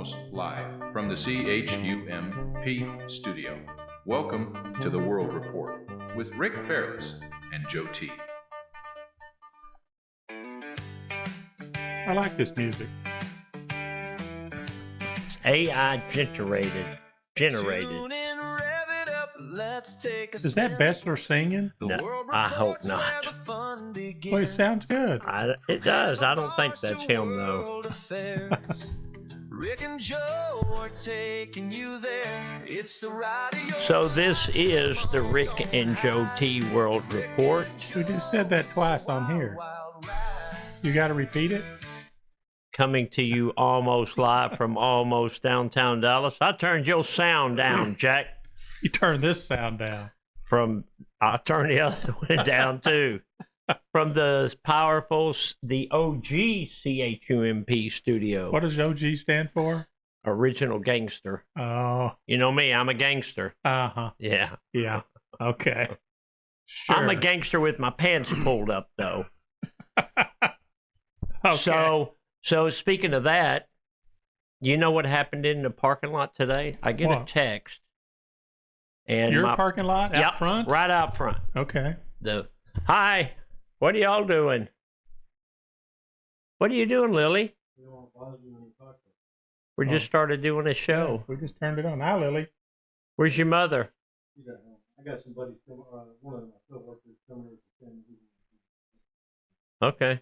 almost live from the CHUMP studio. Welcome to the World Report with Rick Fairless and Joe T. I like this music. AI generated. Is that Bessler singing? No, I hope not. Well, it sounds good. It does. I don't think that's him, though. Rick and Joe are taking you there. It's the radio. So this is the Rick and Joe T World Report. We just said that twice on here. You got to repeat it? Coming to you almost live from almost downtown Dallas. I turned your sound down, Jack. You turned this sound down. I turned the other one down, too. From the powerful, the OG CHUMP studio. What does OG stand for? Original Gangster. Oh. You know me, I'm a gangster. Uh-huh. Yeah. Yeah. Okay. Sure. I'm a gangster with my pants pulled up, though. Okay. So speaking of that, you know what happened in the parking lot today? I get a text. And your parking lot out front? Right out front. Okay. Hi, what are y'all doing? What are you doing, Lily? We just started doing a show. We just turned it on. Hi, Lily. Where's your mother? I got somebody, one of my coworkers coming over. Okay.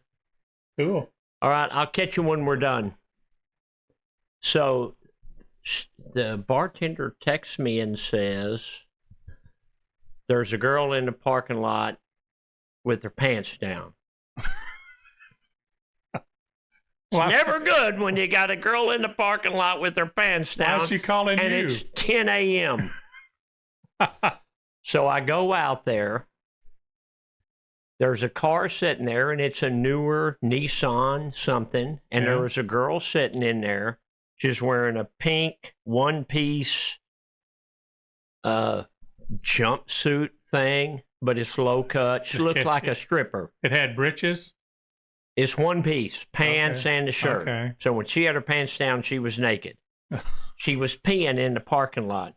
Cool. All right, I'll catch you when we're done. So the bartender texts me and says there's a girl in the parking lot with her pants down. It's never good when you got a girl in the parking lot with her pants down. Why is she calling and you? It's 10 a.m. So I go out there. There's a car sitting there, and it's a newer Nissan something, and there was a girl sitting in there. She's wearing a pink one-piece jumpsuit thing, but it's low cut. She looked like a stripper. It had breeches? It's one piece, pants and the shirt. Okay. So when she had her pants down, she was naked. She was peeing in the parking lot.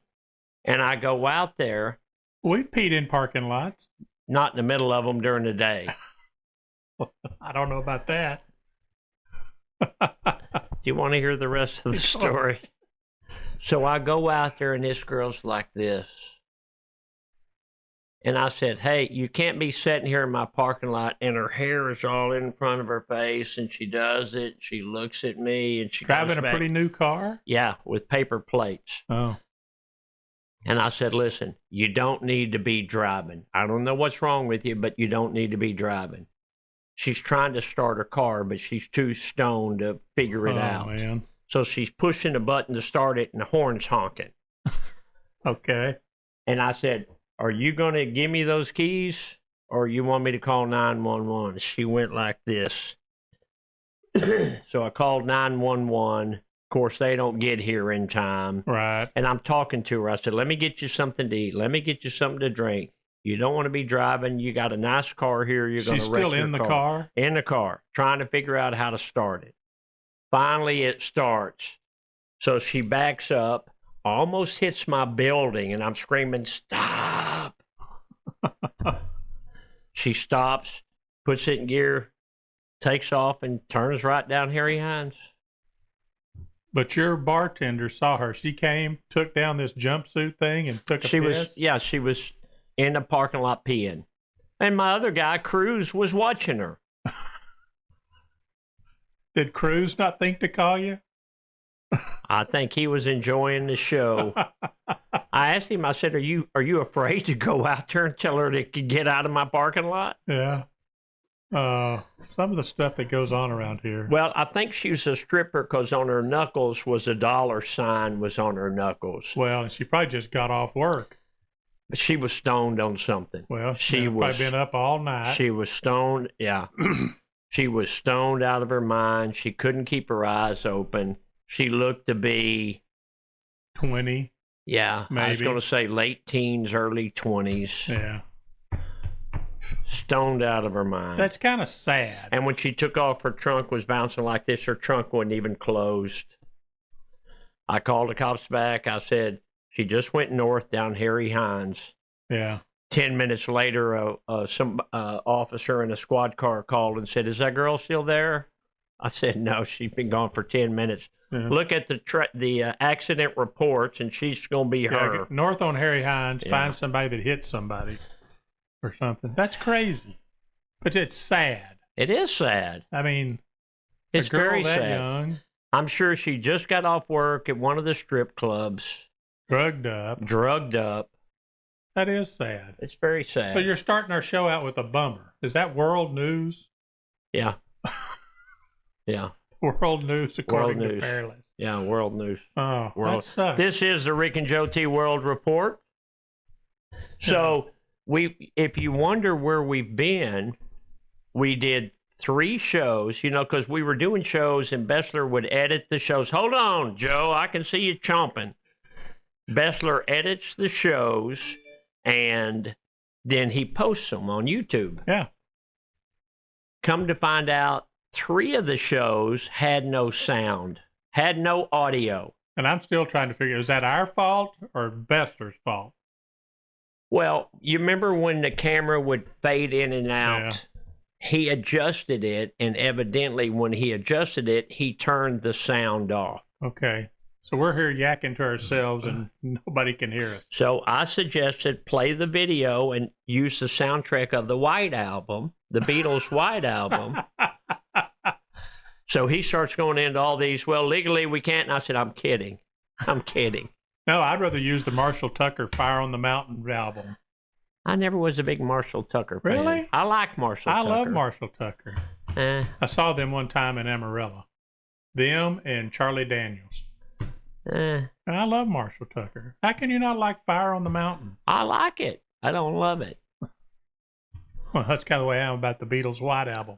And I go out there. We peed in parking lots. Not in the middle of them during the day. I don't know about that. Do you want to hear the rest of the story? So I go out there, and this girl's like this. And I said, hey, you can't be sitting here in my parking lot, and her hair is all in front of her face, and she does it. She looks at me, and she driving goes back. A pretty new car? Yeah, with paper plates. Oh. And I said, listen, you don't need to be driving. I don't know what's wrong with you, but you don't need to be driving. She's trying to start her car, but she's too stoned to figure it out. Man. So she's pushing the button to start it, and the horn's honking. Okay. And I said, are you going to give me those keys, or you want me to call 911? She went like this. So I called 911. Of course, they don't get here in time. Right. And I'm talking to her. I said, let me get you something to eat. Let me get you something to drink. You don't want to be driving. You got a nice car here. You're going to wreck your car. She's still in the car? In the car, trying to figure out how to start it. Finally, it starts. So she backs up, almost hits my building, and I'm screaming, stop. She stops, puts it in gear, takes off, and turns right down Harry Hines. But your bartender saw her. She came, took down this jumpsuit thing, and took a piss? She was in the parking lot peeing. And my other guy, Cruz, was watching her. Did Cruz not think to call you? I think he was enjoying the show. I asked him, I said, are you afraid to go out there and tell her to get out of my parking lot? Yeah. Some of the stuff that goes on around here. Well, I think she was a stripper because on her knuckles was a dollar sign was on her knuckles. Well, she probably just got off work. But she was stoned on something. Well, she was probably been up all night. She was stoned, yeah. She was stoned out of her mind. She couldn't keep her eyes open. She looked to be 20. Yeah, maybe. I was going to say late teens, early 20s. Yeah. Stoned out of her mind. That's kind of sad. And when she took off, her trunk was bouncing like this. Her trunk wasn't even closed. I called the cops back. I said, she just went north down Harry Hines. Yeah. 10 minutes later, some officer in a squad car called and said, is that girl still there? I said, no, she's been gone for 10 minutes. Yeah. Look at the accident reports, and she's going to be her. North on Harry Hines, Yeah. find somebody that hit somebody or something. That's crazy. But it's sad. It is sad. I mean, It's a girl very that sad. young, I'm sure she just got off work at one of the strip clubs, drugged up. That is sad. It's very sad. So you're starting our show out with a bummer. Is that world news? Yeah. Yeah. World news according World to news. Fairless. Yeah, world news. Oh, World. that sucks. This is the Rick and Joe T World Report. So if you wonder where we've been, we did 3 shows, because we were doing shows and Bessler would edit the shows. Hold on, Joe, I can see you chomping. Bessler edits the shows and then he posts them on YouTube. Yeah. Come to find out, 3 of the shows had no sound, had no audio. And I'm still trying to figure, is that our fault or Bessler's fault? Well, you remember when the camera would fade in and out? Yeah. He adjusted it, and evidently when he adjusted it, he turned the sound off. Okay. So we're here yakking to ourselves and nobody can hear us. So I suggested play the video and use the soundtrack of the White Album, the Beatles' White Album. So he starts going into all these, well, legally we can't. And I said, I'm kidding. No, I'd rather use the Marshall Tucker Fire on the Mountain album. I never was a big Marshall Tucker fan. Really? I like Marshall Tucker. I love Marshall Tucker. Eh, I saw them one time in Amarillo. Them and Charlie Daniels. eh. And I love Marshall Tucker. How can you not like Fire on the Mountain? I like it. I don't love it. Well, that's kind of the way I am about the Beatles' White Album.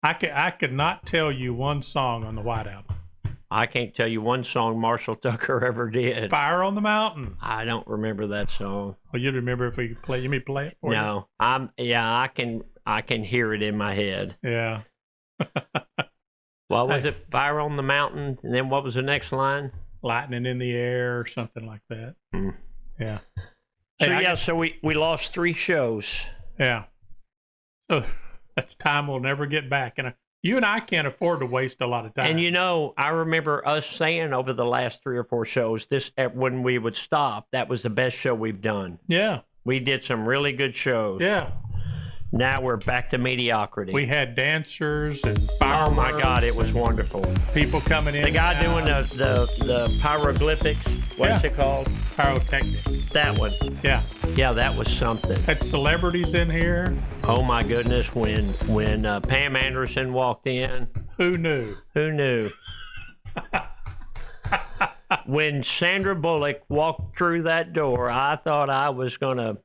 I could not tell you one song on the White Album. I can't tell you one song Marshall Tucker ever did. Fire on the Mountain. I don't remember that song. Well, you'd remember if we play. You mean play it for No, I can hear it in my head. you? Yeah. What was it? Fire on the Mountain, and then what was the next line? Lightning in the air or something like that. Hmm. Yeah. So Hey, so we lost 3 shows. Yeah. So that's time we'll never get back. And you and I can't afford to waste a lot of time. And I remember us saying over the last 3 or 4 shows, when we would stop, that was the best show we've done. Yeah. We did some really good shows. Yeah. Now we're back to mediocrity. We had dancers and Oh fireworks. my God, it was wonderful. People coming in. The guy and doing out. the pyroglyphics, what's Yeah. it called? Pyrotechnics. That one. Yeah. Yeah, that was something. Had celebrities in here. Oh my goodness, when Pam Anderson walked in, Who knew? who knew? When Sandra Bullock walked through that door, I thought I was going to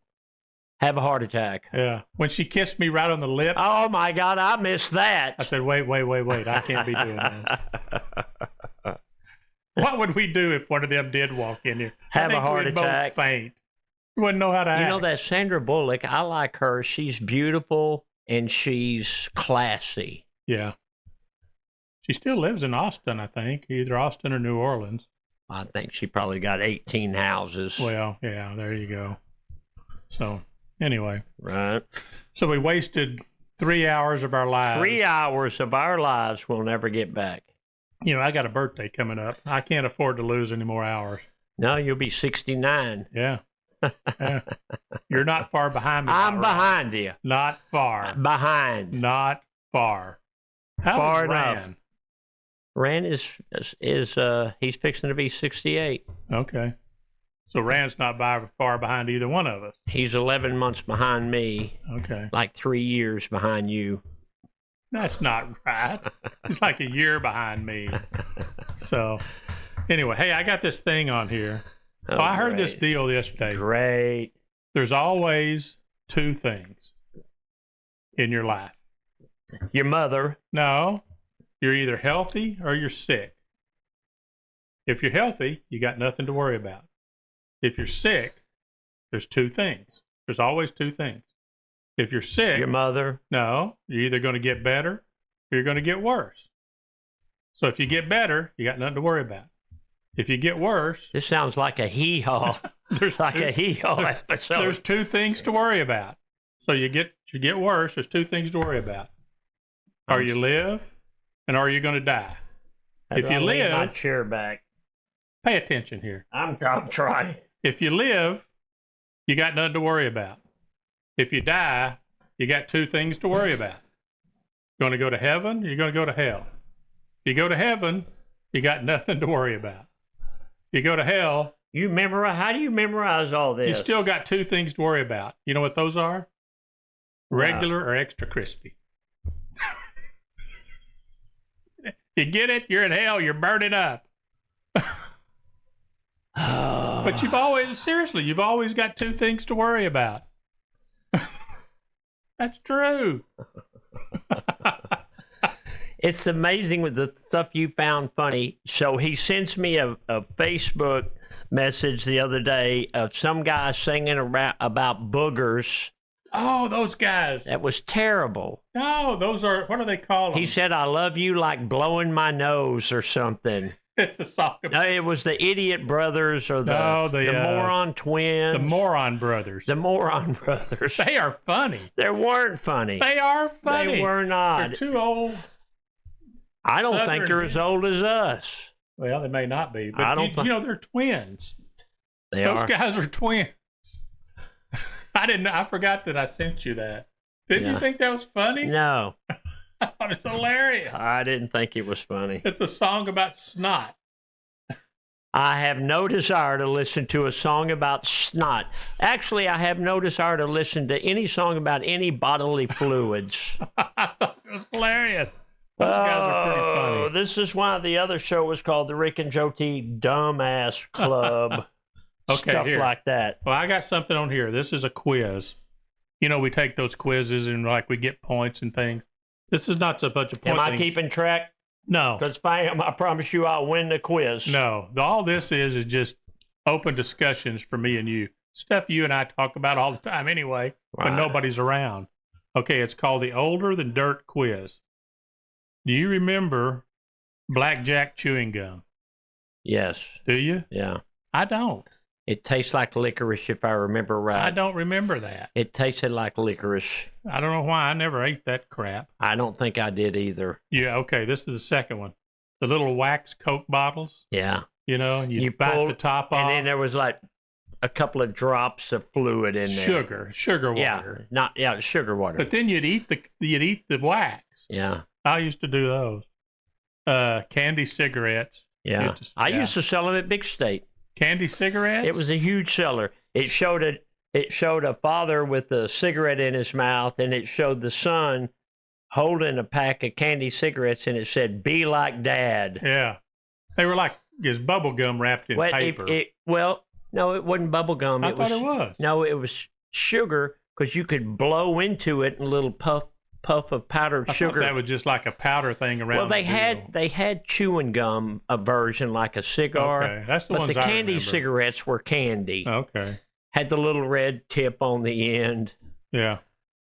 have a heart attack. Yeah. When she kissed me right on the lips, Oh my God, I missed that. I said, wait. I can't be doing this. What would we do if one of them did walk in here? Have I a think heart we'd both attack. faint. We wouldn't know how to act. You know that Sandra Bullock, I like her. She's beautiful and she's classy. Yeah. She still lives in Austin, I think. Either Austin or New Orleans. I think she probably got 18 houses. Well, yeah, there you go. So, anyway. Right. So we wasted 3 hours of our lives. 3 hours of our lives we'll never get back. I got a birthday coming up. I can't afford to lose any more hours. No, you'll be 69. Yeah. Yeah. You're not far behind me. I'm Ryan. behind you. Not far. Behind. Not far. How Far old is enough. Ryan? Rand is he's fixing to be 68. Okay. So Rand's not far behind either one of us. He's 11 months behind me, Okay. like 3 years behind you. That's not right. He's like a year behind me. So, anyway, hey, I got this thing on here. Oh, I heard this great. deal yesterday. Great. There's always 2 things in your life. Your mother. No, you're either healthy or you're sick. If you're healthy, you got nothing to worry about. If you're sick, there's 2 things. There's always 2 things. If you're sick, Your mother. no, you're either going to get better or you're going to get worse. So if you get better, you got nothing to worry about. If you get worse, This sounds like a hee-haw. there's Like a hee-haw episode. there's two things to worry about. So you get worse, there's two things to worry about. Are you live, and are you going to die? If you lean my live, chair back. pay attention here. I'm trying. If you live, you got nothing to worry about. If you die, you got two things to worry about. You're going to go to heaven, you're going to go to hell. If you go to heaven, you got nothing to worry about. If you go to hell, You memorize? How do you memorize all this? you still got two things to worry about. You know what those are? Regular or extra crispy. You get it? You're in hell. You're burning up. But you've always got two things to worry about. That's true. It's amazing with the stuff you found funny. So he sends me a Facebook message the other day of some guy singing about boogers. Oh, those guys. That was terrible. No, those are, what do they call them? He said, "I love you like blowing my nose" or something. It's a song No, about it was the Idiot Brothers or the the Moron Twins. the Moron Brothers. The Moron Brothers. They are funny. They weren't funny. They are funny. They were not. They're too old. I don't think Southern they're as old as us. Well, they may not be, but I don't you know they're twins. Those guys are twins. I forgot that I sent you that. Didn't you think that was funny? No, I thought it's hilarious. I didn't think it was funny. It's a song about snot. I have no desire to listen to a song about snot. Actually, I have no desire to listen to any song about any bodily fluids. I thought it was hilarious. Those guys are pretty funny. This is why the other show was called the Rick and JoeT Dumbass Club. Okay, Stuff here. like that. Well, I got something on here. This is a quiz. You know, we take those quizzes and like we get points and things. This is not so much a point. Am I thing. keeping track? No. Because if I am, I promise you I'll win the quiz. No. All this is just open discussions for me and you. Stuff you and I talk about all the time anyway, when Right. nobody's around. Okay, it's called the Older Than Dirt Quiz. Do you remember Blackjack chewing gum? Yes. Do you? Yeah. I don't. It tastes like licorice if I remember right. I don't remember that. It tasted like licorice. I don't know why I never ate that crap. I don't think I did either. Yeah, okay, this is the second one. The little wax Coke bottles, Yeah. you know, and you bite pulled- the top off. And then there was like a couple of drops of fluid in there. Sugar water. Sugar water. But then you'd eat the wax. Yeah. I used to do those. Candy cigarettes. Yeah. I used to sell them at Big State. Candy cigarettes? It was a huge seller. It showed a father with a cigarette in his mouth, and it showed the son holding a pack of candy cigarettes, and it said, "Be like Dad." Yeah. They were like his bubble gum wrapped in paper. No, it wasn't bubble gum. I thought it was. No, it was sugar because you could blow into it in a little puff of powdered I sugar. thought that was just like a powder thing around. Well, the they had chewing gum, a version like a cigar. Okay, that's the but ones the I candy remember. cigarettes were candy. Okay. Had the little red tip on the end. Yeah.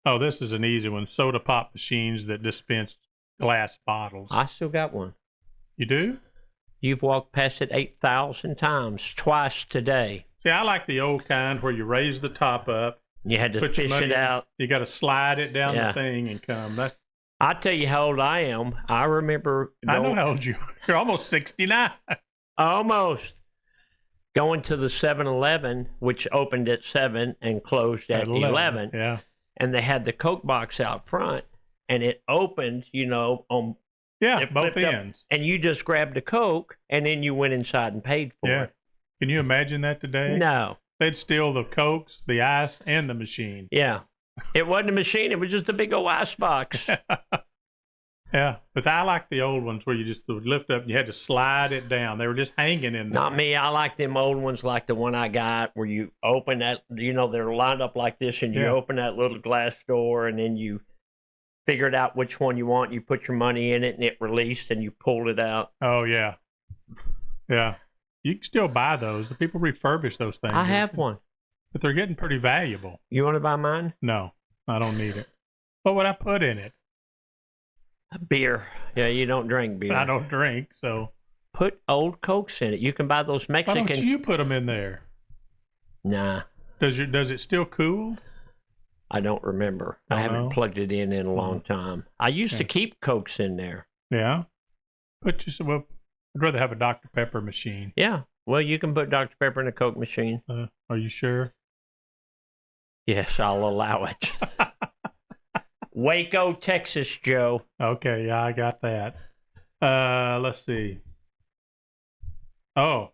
Oh, this is an easy one. Soda pop machines that dispense glass bottles. I still got one. You do? You've walked past it 8,000 times, twice today. See, I like the old kind where you raise the top up. You had to Put your fish money it out. You got to slide it down Yeah. the thing and come. I'll tell you how old I am. I remember I know how old you are. You're almost 69. almost going to the 7-Eleven, which opened at 7 and closed at 11. Yeah. And they had the Coke box out front, and it opened, on Yeah, it both flipped up, ends. and you just grabbed a Coke, and then you went inside and paid for Yeah. it. Can you imagine that today? No. They'd steal the Cokes, the ice, and the machine. Yeah. It wasn't a machine. It was just a big old ice box. Yeah, but I like the old ones where you just would lift up and you had to slide it down. They were just hanging in there. Not me. I like them old ones like the one I got where you open that, they're lined up like this, and you Yeah. open that little glass door, and then you figured out which one you want. You put your money in it, and it released, and you pulled it out. Oh, yeah. Yeah. You can still buy those. The people refurbish those things. I have one. But they're getting pretty valuable. You want to buy mine? No, I don't need it. What would I put in it? Beer. Yeah, you don't drink beer. I don't drink, so Put old Cokes in it. You can buy those Why Mexican. don't you put them in there? Nah, Does it still cool? I don't remember. Oh, I haven't no? plugged it in a long time. I used to keep Cokes in there. Yeah. Well, I'd rather have a Dr. Pepper machine. Yeah. Well, you can put Dr. Pepper in a Coke machine. Are you sure? Yes, I'll allow it. Waco, Texas, Joe. Okay, yeah, I got that. Let's see. Oh,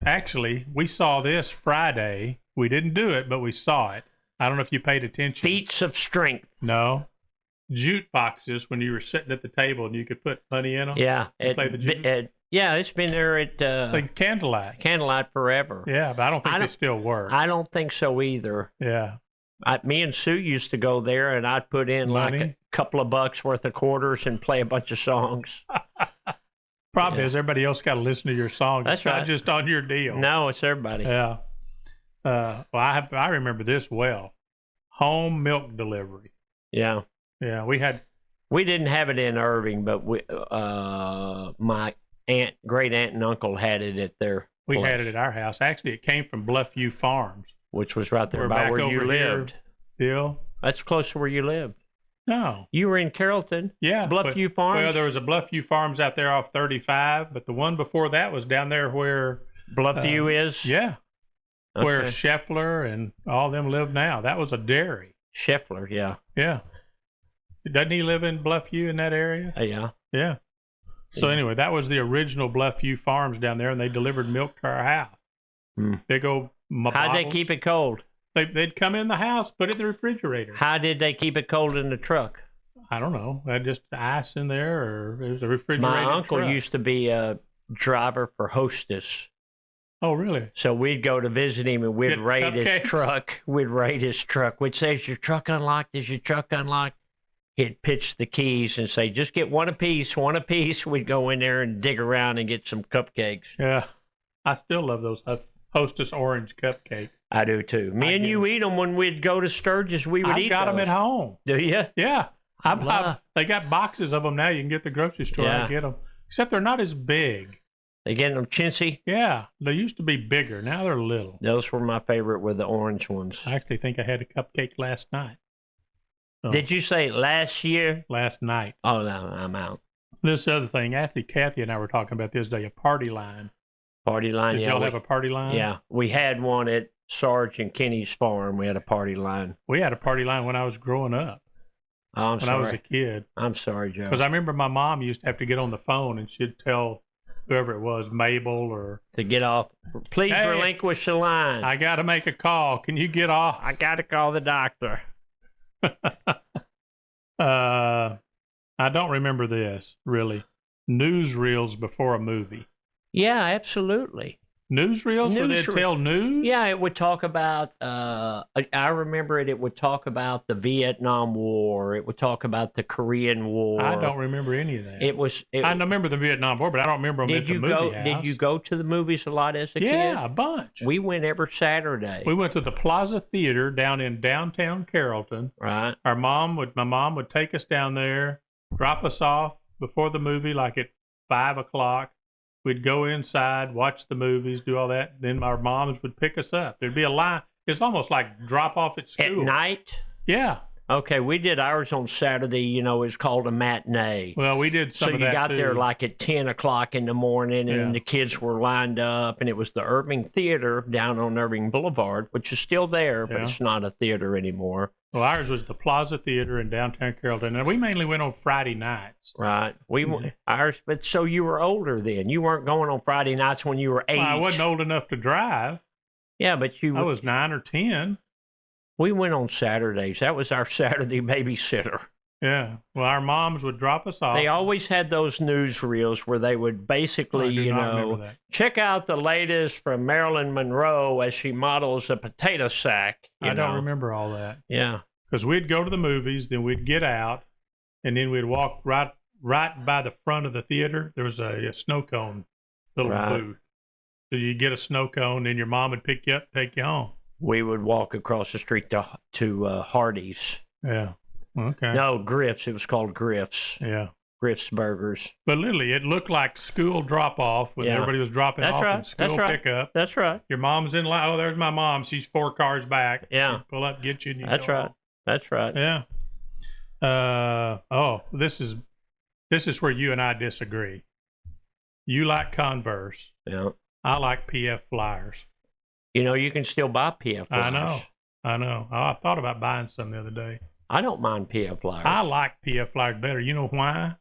actually, we saw this Friday. We didn't do it, but we saw it. I don't know if you paid attention. Feats of strength. No. Jute boxes when you were sitting at the table and you could put money in them. Yeah. Play the jute? Yeah, it's been there at Like candlelight. Candlelight forever. Yeah, but I don't think they still work. I don't think so either. Yeah. Me and Sue used to go there, and I'd put in Money? like a couple of bucks worth of quarters and play a bunch of songs. Problem Yeah. is, everybody else got to listen to your song. That's It's not right. just on your deal. No, it's everybody. Yeah. Well, I remember this well. Home milk delivery. Yeah. Yeah, We didn't have it in Irving, but my great aunt and uncle had it at their we place, had it at our house. Actually, it came from Bluffview Farms. which was right there We're by back where you over here. lived. Still? That's close to where you lived. No. You were in Carrollton. Yeah. Bluffview Farms. Well, there was a Bluffview Farms out there off 35, but the one before that was down there where Bluffview is. yeah, where Okay. Scheffler and all them live now. That was a dairy. Scheffler. Yeah. Yeah. Doesn't he live in Bluffview in that area? Yeah. Yeah. So Yeah. anyway, that was the original Bluffview Farms down there, and they delivered milk to our house. Big old How'd they keep it cold? They'd come in the house, put it in the refrigerator. How did they keep it cold in the truck? I don't know. They had just ice in there, or it was a refrigerated My uncle truck. used to be a driver for Hostess. Oh, really? So we'd go to visit him and we'd Get rate his cupcakes? truck. We'd rate his truck. We'd say, "Is your truck unlocked? Is your truck unlocked?" He'd pitch the keys and say, "Just get one apiece, one apiece." We'd go in there and dig around and get some cupcakes. Yeah. I still love those Hostess orange cupcakes. I do too. Me I and get you it. eat them when we'd go to Sturgis. We would I've eat got them those. at home. Do you? Yeah. Love- They got boxes of them now. You can get at the grocery store Yeah. and get them. Except they're not as big. They getting them chintzy. Yeah. They used to be bigger. Now they're little. Those were my favorite, with the orange ones. I actually think I had a cupcake last night. So, Did you say last year? last night. Oh no, I'm out. This other thing, actually, Kathy and I were talking about this day, a party line. Party line. Did yeah, y'all we, have a party line? yeah, we had one at Sarge and Kenny's farm. We had a party line. We had a party line when I was growing up, Oh, I'm when sorry. I was a kid. I'm sorry, Joe. Because I remember my mom used to have to get on the phone and she'd tell whoever it was, Mabel or, To get off, please Hey, relinquish the line. I got to make a call. Can you get off? I got to call the doctor. I don't remember this, really. Newsreels before a movie. Yeah, absolutely. Newsreels where they'd Newsreel- tell news? Yeah, it would talk about. I remember it. It would talk about the Vietnam War. It would talk about the Korean War. I don't remember any of that. It was. I remember the Vietnam War, but I don't remember them at Did the you movie go? house. Did you go to the movies a lot as a Yeah, kid? a bunch. We went every Saturday. We went to the Plaza Theater down in downtown Carrollton. Right. My mom would take us down there, drop us off before the movie, like at 5 o'clock. We'd go inside, watch the movies, do all that. Then our moms would pick us up. There'd be a line. It's almost like drop off at At school. night. Yeah. Okay, we did ours on Saturday. You know, it's called a matinee. Well, we did some So of you that got too. there like at 10 o'clock in the morning, and Yeah. the kids were lined up, and it was the Irving Theater down on Irving Boulevard, which is still there, but Yeah. it's not a theater anymore. Well, ours was the Plaza Theater in downtown Carrollton, and we mainly went on Friday nights. Right. We ours, but so you were older then. You weren't going on Friday nights when you were 8. Well, I wasn't old enough to drive. Yeah, but you. I was 9 or 10. We went on Saturdays. That was our Saturday babysitter. Yeah. Well, our moms would drop us off. They always had those newsreels where they would basically, I do you not remember know, that. check out the latest from Marilyn Monroe as she models a potato sack. You I don't know. remember all that. Yeah. Because we'd go to the movies, then we'd get out, and then we'd walk right by the front of the theater. There was a snow cone little Right. booth. So you get a snow cone, and your mom would pick you up, take you home. We would walk across the street to Hardee's. Yeah. Okay. No, Griff's. It was called Griff's. Yeah. Griff's Burgers. But literally, it looked like school drop-off when everybody was dropping off and school pickup. That's right. Your mom's in line. Oh, there's my mom. She's 4 cars back. Yeah. She'd pull up, get you. And you That's go right. home. That's right. Yeah. This is where you and I disagree. You like Converse. Yeah. I like PF Flyers. You know, you can still buy PF Flyers. I know. Oh, I thought about buying some the other day. I don't mind PF Flyers. I like PF Flyers better. You know why?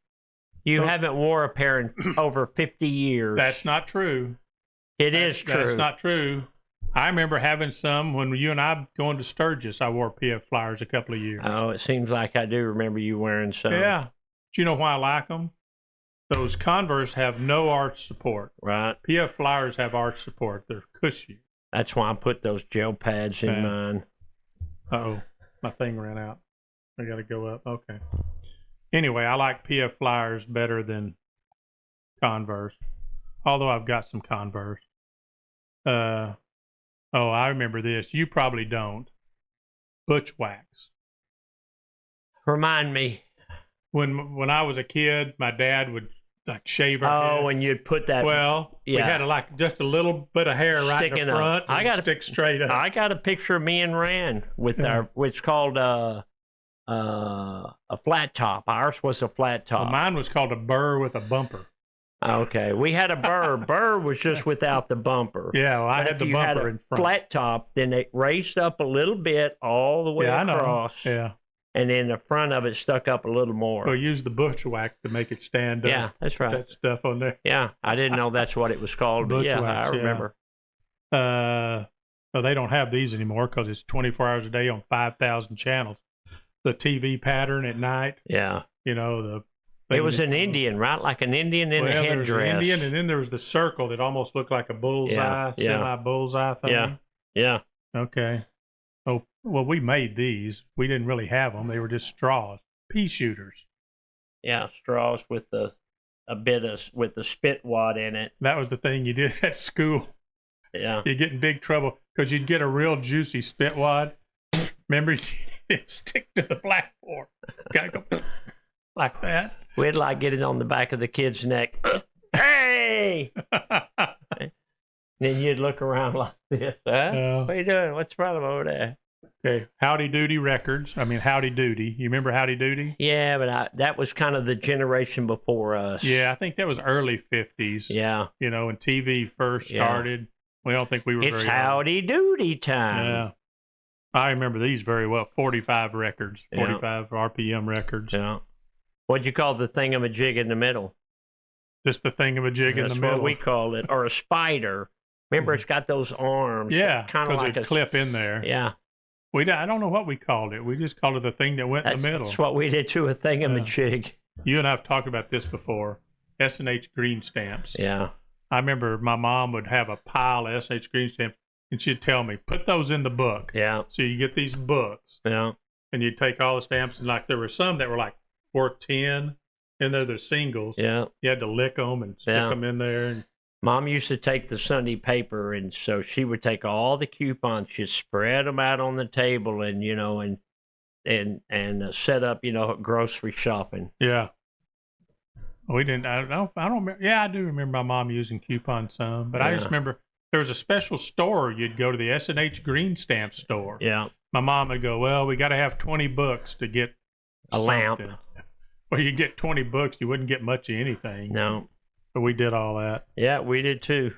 You haven't wore a pair in over 50 years. That's not true. It is true. That's not true. I remember having some when you and I going to Sturgis. I wore PF Flyers a couple of years. Oh, it seems like I do remember you wearing some. Yeah. Do you know why I like them? Those Converse have no arch support. Right. PF Flyers have arch support. They're cushy. That's why I put those gel pads in mine. Uh-oh. My thing ran out. I got to go up. Okay. Anyway, I like PF Flyers better than Converse. Although I've got some Converse. I remember this. You probably don't. Butch Wax. Remind me. When I was a kid, my dad would like shave our head. Oh, and you'd put that. Well, we had just a little bit of hair right in the front. I got stick straight up. I got a picture of me and Rand with our, which called a flat top. Ours was a flat top. Well, mine was called a burr with a bumper. Okay, we had a burr. Burr was just without the bumper. Yeah, well, I had the bumper in front. Flat top, then it raised up a little bit all the way across. Yeah. And then the front of it stuck up a little more. Well, use the Butch Wax to make it stand up. Yeah, that's right. That stuff on there. Yeah, I didn't know that's what it was called. But yeah, I remember. Well, they don't have these anymore because it's 24 hours a day on 5,000 channels. The TV pattern at night. Yeah. You know, it was an Indian, right? Like an Indian in a headdress. There was an Indian, and then there was the circle that almost looked like a bullseye, semi-bullseye thing. Yeah, yeah. Okay. Oh, well, we made these. We didn't really have them. They were just straws. Pea shooters. Yeah, straws with the spit wad in it. That was the thing you did at school. Yeah. You'd get in big trouble because you'd get a real juicy spit wad. Remember, it'd stick to the blackboard. Gotta go like that. We'd like get it on the back of the kid's neck. Hey! Then you'd look around like this. Huh? What are you doing? What's the problem over there? Okay, Howdy Doody Records. I mean, Howdy Doody. You remember Howdy Doody? Yeah, but that was kind of the generation before us. Yeah, I think that was early 50s. Yeah. You know, when TV first started. We don't think we were It's Howdy Doody time. Yeah. I remember these very well. 45 records. 45 RPM records. Yeah. What'd you call the thingamajig in the middle? Just the thingamajig in the middle. That's what we called it. Or a spider. Remember, it's got those arms. Yeah, kind of like a clip in there. Yeah. I don't know what we called it. We just called it the thing that went in the middle. That's what we did to a thingamajig. Yeah. You and I have talked about this before. S&H green stamps. Yeah. I remember my mom would have a pile of S&H green stamps, and she'd tell me, put those in the book. Yeah. So you get these books. Yeah. And you'd take all the stamps, and like there were some that were like worth 10, and they're the singles. Yeah. You had to lick them and stick them in there. And Mom used to take the Sunday paper, and so she would take all the coupons, she'd spread them out on the table, and set up, grocery shopping. Yeah. We didn't. I don't remember. Yeah, I do remember my mom using coupons some, but I just remember there was a special store. You'd go to the S&H green stamp store. Yeah. My mom would go, well, we got to have 20 books to get a lamp. Well, you get 20 books, you wouldn't get much of anything. No. But we did all that. Yeah, we did too.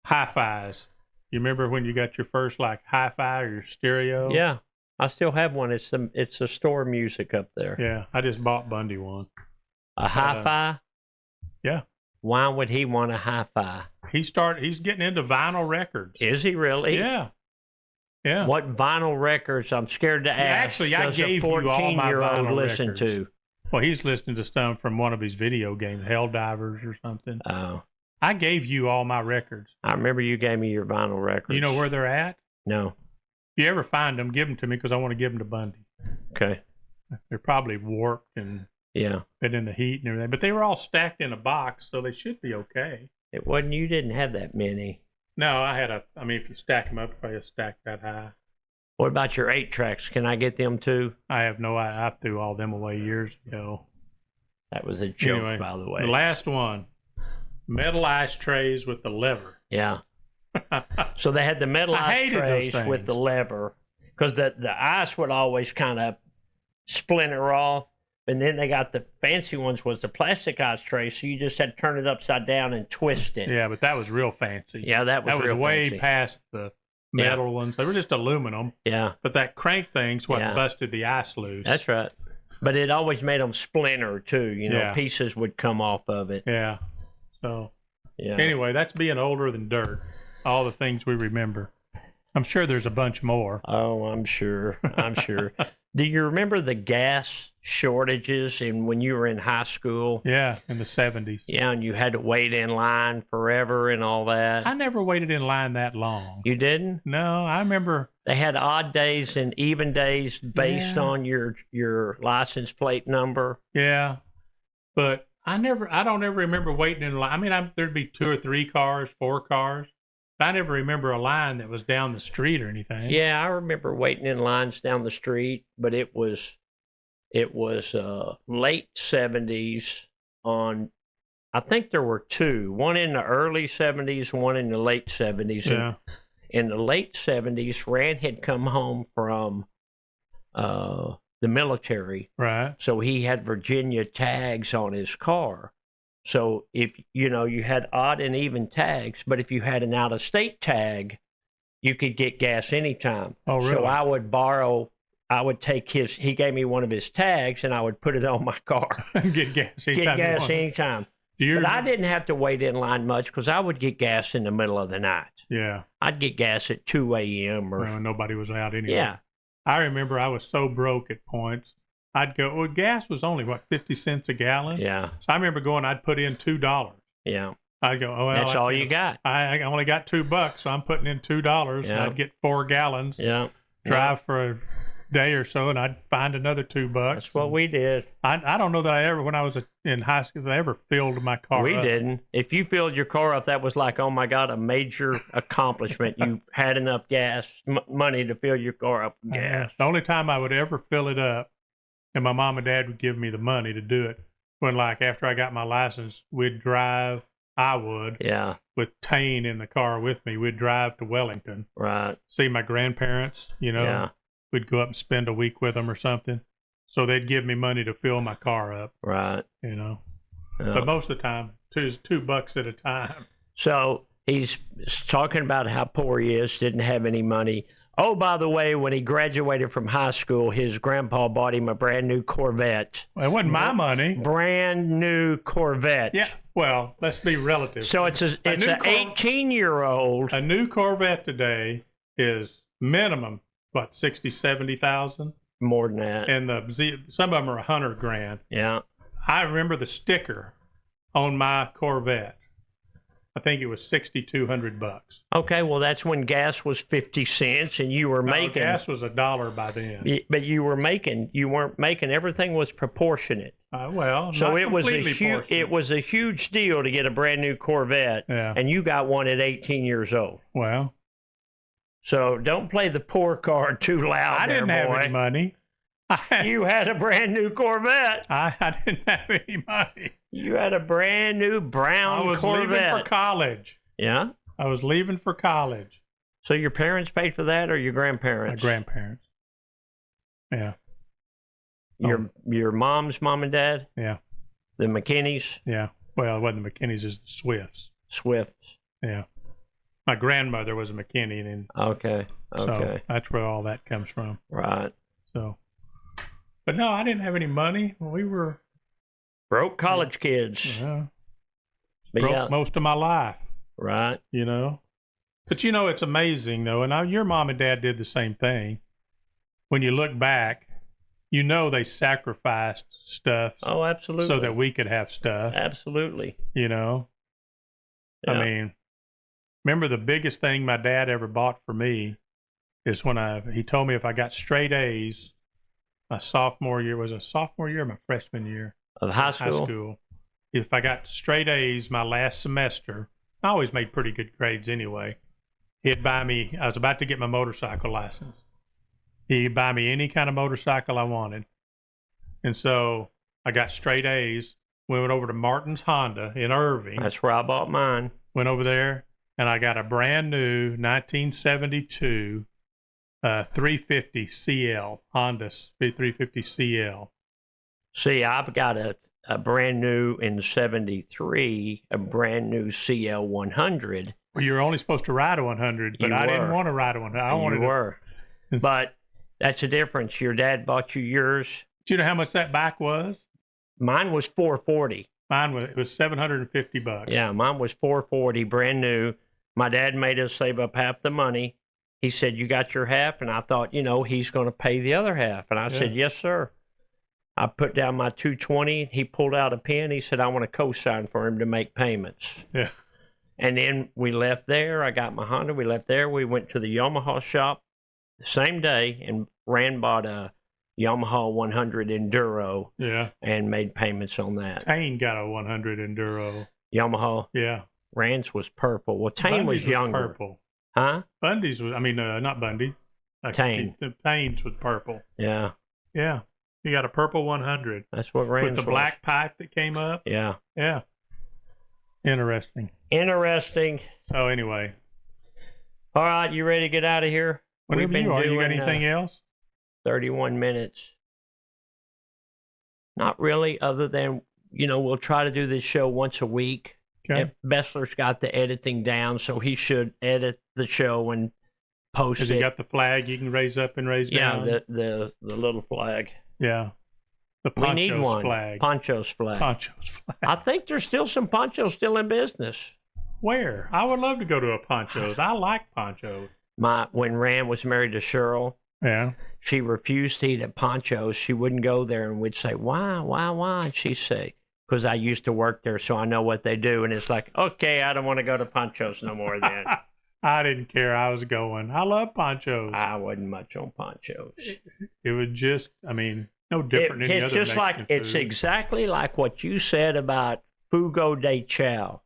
Hi-Fis. You remember when you got your first hi-fi or your stereo? Yeah, I still have one. It's the store music up there. Yeah, I just bought Bundy one. A hi-fi? Yeah. Why would he want a hi-fi? He's getting into vinyl records. Is he really? Yeah. Yeah. What vinyl records? I'm scared to ask. Actually, I gave you all my vinyl listen records. to? Well, he's listening to stuff from one of his video games, Helldivers or something. Oh. I gave you all my records. I remember you gave me your vinyl records. You know where they're at? No. If you ever find them, give them to me because I want to give them to Bundy. Okay. They're probably warped and been in the heat and everything, but they were all stacked in a box, so they should be okay. It wasn't. You didn't have that many. No, I had if you stack them up, probably a stack that high. What about your 8 tracks? Can I get them too? I have no idea. I threw all them away years ago. That was a joke, Anyway, by the way. The last one, metal ice trays with the lever. Yeah. So they had the metal I ice hated those trays things. with the lever, because the ice would always kind of splinter off. And then they got the fancy ones was the plastic ice tray, so you just had to turn it upside down and twist it. Yeah, but that was real fancy. Yeah, that was real way fancy. past the metal ones. They were just aluminum. Yeah, But that crank thing's what Yeah. busted the ice loose. that's right. But it always made them splinter too. You know, Yeah. pieces would come off of it. Yeah. So Yeah. anyway, that's being older than dirt. All the things we remember. I'm sure there's a bunch more. Oh, I'm sure. I'm sure. Do you remember the gas shortages and when you were in high school? Yeah, in the 70s. Yeah, and you had to wait in line forever and all that. I never waited in line that long. You didn't? No, I remember. They had odd days and even days based Yeah. on your license plate number. Yeah, but I don't ever remember waiting in line. I mean, there'd be 2 or 3 cars, 4 cars. I never remember a line that was down the street or anything. Yeah, I remember waiting in lines down the street, but it was late 70s on. I think there were 2, one in the early 70s, one in the late 70s. Yeah. In the late 70s, Rand had come home from the military, Right. so he had Virginia tags on his car. So if you had odd and even tags, but if you had an out-of-state tag, you could get gas anytime. Oh, really? So I would take he gave me one of his tags, and I would put it on my car. Get gas Get anytime. you gas want. anytime. Do you But I remember- didn't have to wait in line much because I would get gas in the middle of the night. Yeah. I'd get gas at 2 a.m. or Well, nobody was out anyway. yeah. I remember I was so broke at points. I'd go, well, gas was only, 50 cents a gallon? Yeah. So I remember I'd put in $2. Yeah. I'd go, oh, well. That's all you got. I only got $2, so I'm putting in $2, and Yeah. I'd get 4 gallons, Yeah. drive for a day or so, and I'd find another $2. That's what we did. I don't know that I ever, when I was in high school, I ever filled my car We up. didn't. If you filled your car up, that was like, oh my God, a major accomplishment. You had enough gas money to fill your car up with gas. The only time I would ever fill it up, and my mom and dad would give me the money to do it, when after I got my license, we'd drive. I would, Yeah. with Tane in the car with me. We'd drive to Wellington, Right. see my grandparents. Yeah. We'd go up and spend a week with them or something. So they'd give me money to fill my car up. Right. Yeah. Yeah. But most of the time, $2 at a time. So he's talking about how poor he is, didn't have any money. Oh, by the way, when he graduated from high school, his grandpa bought him a brand new Corvette. Well, it wasn't my money. Brand new Corvette. Yeah. Well, let's be relative. So it's an 18-year-old. A new Corvette today is minimum, 60, 70,000? More than that. And some of them are $100,000. Yeah. I remember the sticker on my Corvette. I think it was $6,200. Okay, well, that's when gas was 50 cents and you were making. Gas was $1 by then. But you weren't making, everything was proportionate. So So it was a huge deal to get a brand new Corvette, Yeah. and you got one at 18 years old. Well, So don't play the poor card too loud. I didn't have any money. You had a brand new Corvette. I didn't have any money. You had a brand new brown I was Corvette. leaving for college. Yeah. I was leaving for college. So your parents paid for that, or your My grandparents? grandparents. Yeah. Your mom's mom and dad? Yeah. The McKinneys? Yeah. Well, it wasn't the McKinneys, it's the Swifts. Swifts. Yeah. My grandmother was a McKinney, and Okay. so that's where all that comes from. Right. So, but no, I didn't have any money. We were Broke college kids. But broke yeah. most of my life, Right. But it's amazing though, and your mom and dad did the same thing. When you look back, they sacrificed stuff Oh, absolutely. so that we could have stuff. Absolutely. I Yeah. mean, remember the biggest thing my dad ever bought for me is when he told me if I got straight A's my sophomore year, was it sophomore year or my freshman year? Of high school? If I got straight A's my last semester, I always made pretty good grades anyway. He'd buy me, I was about to get my motorcycle license. He'd buy me any kind of motorcycle I wanted. And so I got straight A's. We went over to Martin's Honda in Irving. That's where I bought mine. Went over there, and I got a brand new 1972 350 CL, Honda 350 CL. See, I've got a brand new in 73, a brand new CL 100. Well, you were only supposed to ride a 100, but I didn't want to ride a 100. I wanted You were. But that's the difference. Your dad bought you yours. Do you know how much that bike was? Mine was $440. It was $750. Yeah, mine was $440, brand new. My dad made us save up half the money. He said, "You got your half?" And I thought, he's going to pay the other half. And I said, "Yes, sir." I put down my $220. He pulled out a pen. He said, "I want a co-sign for him to make payments." Yeah. And then we left there. I got my Honda. We left there. We went to the Yamaha shop the same day, and Rand bought a Yamaha 100 Enduro. Yeah. And made payments on that. Tane got a 100 Enduro. Yamaha. Yeah. Rand's was purple. Well, Tane was younger. Purple. Huh? Bundy's was, not Bundy. Tane. Tane's was purple. Yeah. Yeah. You got a purple 100. That's what Rand's with the was. black pipe that came up. Yeah. Yeah. Interesting. So anyway. All right, you ready to get out of here? Whenever you are. You got anything else? 31 minutes. Not really, other than, we'll try to do this show once a week. Okay. Bessler's got the editing down, so he should edit the show and post it. Has he got the flag you can raise up and raise down? Yeah, the little flag. Yeah. The We need Poncho's one. flag. Poncho's flag. Poncho's flag. I think there's still some Ponchos still in business. Where? I would love to go to a Poncho's. I like Poncho's. When Rand was married to Cheryl, Yeah. she refused to eat at Poncho's. She wouldn't go there, and we'd say, why? And she'd say, because I used to work there, so I know what they do. And it's like, okay, I don't want to go to Poncho's no more then. I didn't care. I was going. I love Poncho's. I wasn't much on Poncho's. It was just, no different than any other It's just Mexican it's food. exactly like what you said about Fugo de Chao.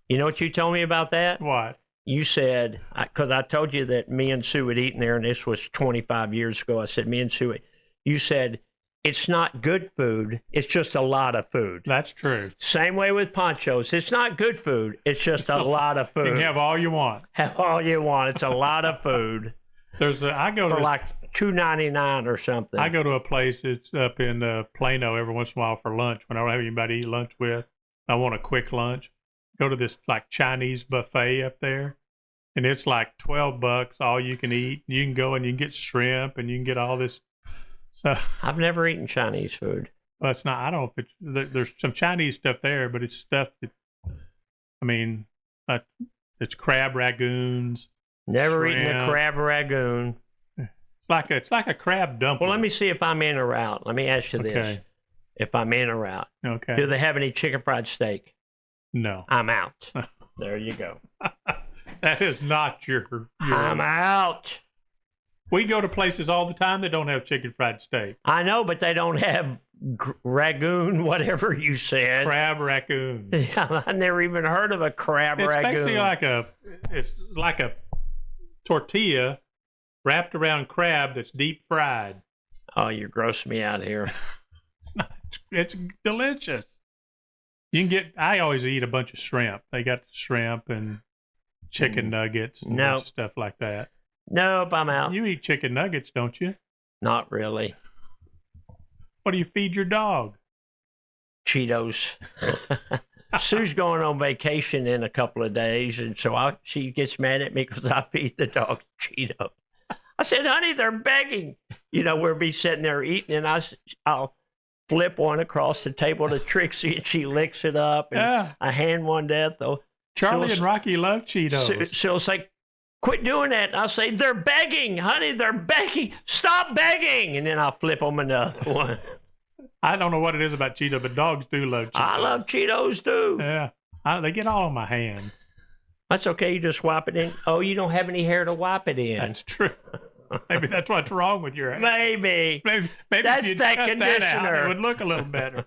You know what you told me about that? What? You said, because I told you that me and Sue had eaten there, and this was 25 years ago. I said, me and Sue, you said, it's not good food, it's just a lot of food. That's true. Same way with Ponchos. It's not good food, it's just a lot of food. You can have all you want. Have all you want. It's a lot of food. I go to like $2.99 or something. I go to a place that's up in Plano every once in a while for lunch when I don't have anybody to eat lunch with. I want a quick lunch. Go to this like Chinese buffet up there, and it's like $12 all you can eat. You can go and you can get shrimp and you can get all this. So I've never eaten Chinese food. Well, it's not. I don't know if it's there's some Chinese stuff there, but it's stuff that it's crab ragoons. Never shrimp. eaten a crab ragoon. It's like a crab dumpling. Well, let me see if I'm in or out. Let me ask you this: Okay. if I'm in or out, Okay. do they have any chicken fried steak? No. I'm out. There you go. That is not your. I'm out. We go to places all the time that don't have chicken fried steak. I know, but they don't have ragoon, whatever you said. Crab raccoon. Yeah, I never even heard of a crab It's ragoon. basically like a tortilla wrapped around crab that's deep fried. Oh, you're grossing me out here. It's delicious. I always eat a bunch of shrimp. They got shrimp and chicken nuggets and a bunch of stuff like that. Nope, I'm out. You eat chicken nuggets, don't you? Not really. What do you feed your dog? Cheetos. Sue's going on vacation in a couple of days, and so she gets mad at me because I feed the dog Cheetos. I said, honey, they're begging. We'll be sitting there eating, and I'll flip one across the table to Trixie, and she licks it up, and I hand one to Ethel. Charlie and Rocky love Cheetos. She'll say, quit doing that. And I'll say, they're begging, honey, they're begging. Stop begging. And then I'll flip them another one. I don't know what it is about Cheetos, but dogs do love Cheetos. I love Cheetos, too. Yeah. They get all on my hands. That's okay. You just wipe it in. Oh, you don't have any hair to wipe it in. That's true. Maybe that's what's wrong with your hair. Maybe Maybe that's if you that cut conditioner. that out, it would look a little better.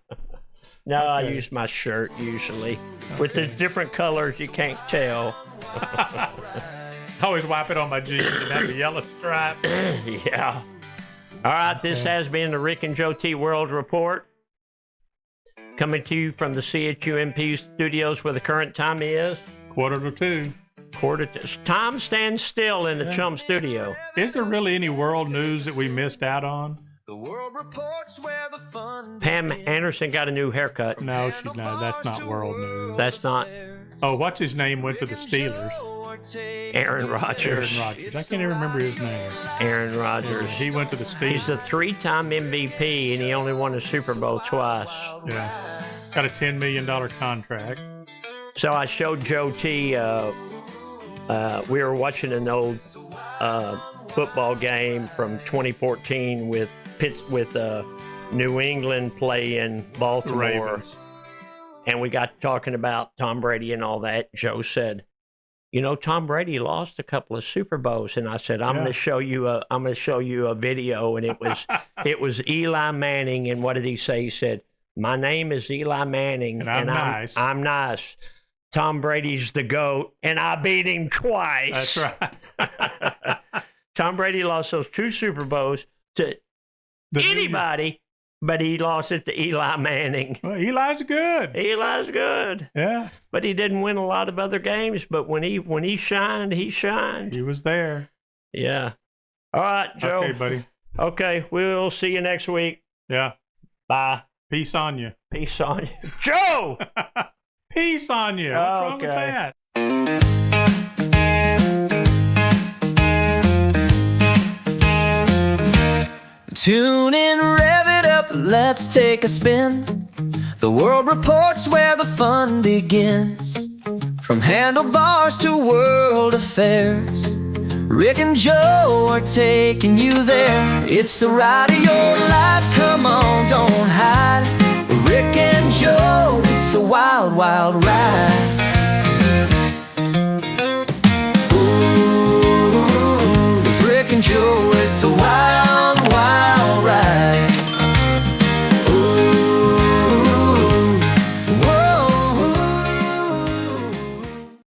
No, I use my shirt usually. With the different colors, you can't tell. I always wipe it on my jeans and have a yellow stripe. Yeah. All right, this has been the Rick and Joe T World Report. Coming to you from the CHUMP studios where the current time is 1:45. Time stands still in the Chump studio. Is there really any world news that we missed out on? The world reports where the fun Pam Anderson got a new haircut. No, she's not. That's not world news. That's not Oh, what's his name went to the Steelers? Aaron Rodgers. Aaron Rodgers. I can't even remember his name. Aaron Rodgers. He went to the Steelers. He's a 3-time MVP, and he only won a Super Bowl twice. Yeah. Got a $10 million contract. So I showed Joe T. We were watching an old football game from 2014 with New England playing Baltimore. Ravens. And we got talking about Tom Brady and all that. Joe said, "You know, Tom Brady lost a couple of Super Bowls." And I said, "I'm going to show you a video." And it was Eli Manning. And what did he say? He said, "My name is Eli Manning, and nice. I'm nice. Tom Brady's the GOAT, and I beat him twice." That's right. Tom Brady lost those 2 Super Bowls to anybody, but he lost it to Eli Manning. Well, Eli's good. Eli's good. Yeah. But he didn't win a lot of other games. But when he shined, he shined. He was there. Yeah. All right, Joe. Okay, buddy. Okay, we'll see you next week. Yeah. Bye. Peace on you. Peace on you. Joe! Peace on you. What's wrong with Okay. that? Tune in, rev it up, let's take a spin. The world reports where the fun begins. From handlebars to world affairs, Rick and Joe are taking you there. It's the ride of your life, come on, don't hide. Rick and Joe, it's a wild, wild ride.